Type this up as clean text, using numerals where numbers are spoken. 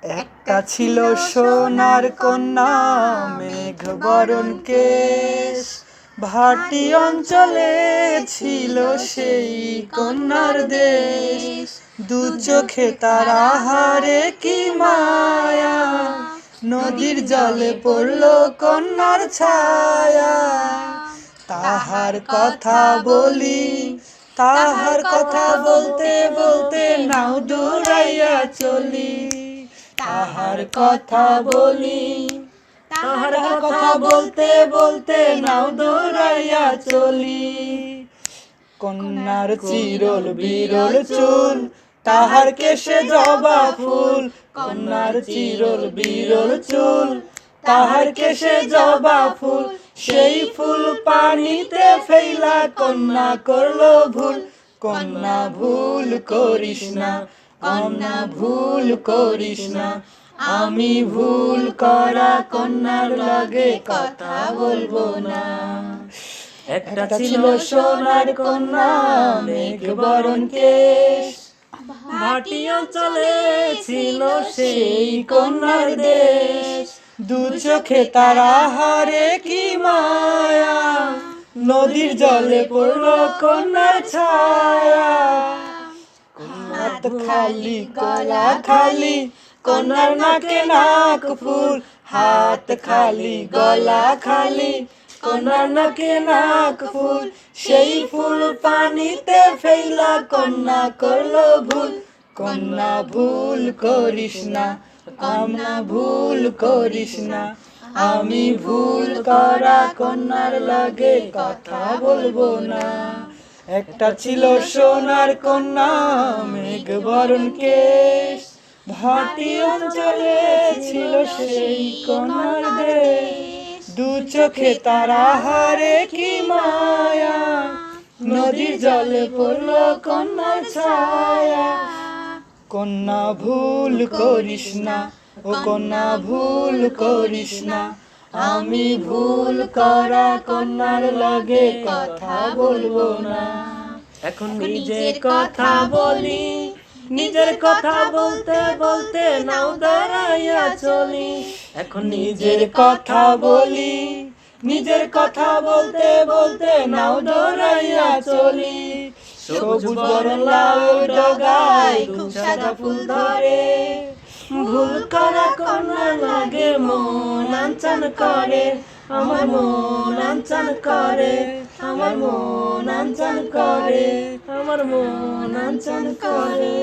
একটা ছিল সোনার কন্যা, মেঘ বরণ কেশ, ভাটি অঞ্চলে ছিল সেই কন্যার দেশ। দু চোখে তার আহারে কি মায়া, নদীর জলে পড়ল কন্যার ছায়া। তাহার কথা বলি, তাহার কথা বলতে বলতে নাও দৌড়াইয়া চলি। তাহার কথা বলি, তাহার কথা বলতে বলতে নাও দৌড়াইয়া চলি। কন্যার চিরল বিরল চুল, তাহার কেশে জবা ফুল। কন্যার চিরল বিরল চুল, তাহার কেশে জবা ফুল। সেই ফুল পানিতে ফেলা কন্যা করলো ভুল। কন্যা ভুল করিস না, কন্যা ভুল করিস না। আমি ভুল করা কন্যার লগে কথা বলবো না। একটা ছিল সোনার কন্যা, মেঘ বরণ কেশ, ভাটি অঞ্চলে ছিল সেই কন্যার দেশ। দু চোখে তার আহারে কি মায়া, নদীর জলে পড়ল কন্যার ছায়া। হাত খালি গলা খালি, কন্যার নাকে নাক ফুল। হাত খালি গলা খালি, কন্যার নাকে নাক ফুল। সেই ফুল পানিতে ফেলা কন্যা করলো ভুল। কন্যা ভুল করিস না, কন্যা ভুল করিস না। আমি ভুল করা কন্যার লগে কথা বলবো না। একটা ছিল সোনার কন্যা, মেঘ বরণ কেশ, ভাটি অঞ্চলে ছিল সেই কন্যার দেশ। দু চোখে তার আহারে কি মায়া, নদীর জলে পড়ল কন্যার ছায়া। কন্যা ভুল করিস না, ও কন্যা ভুল করিস না। আমি ভুল করা কন্যার লগে কথা বলবো না। এখন নিজের কথা বলি, নিজের কথা বলতে বলতে নাও দাঁড়াইয়া চলি। এখন নিজের কথা বলি, নিজের কথা বলতে বলতে নাও দৌড়াইয়া চলি। সবুজ বরণ লাউ ডগায় খুব সাদা ফুল ধরে। ভুল করা কন্যা লাগে মন আনচান করে। আমার মন আনচান করে, আমার মন আনচান করে, আমার মন আনচান করে।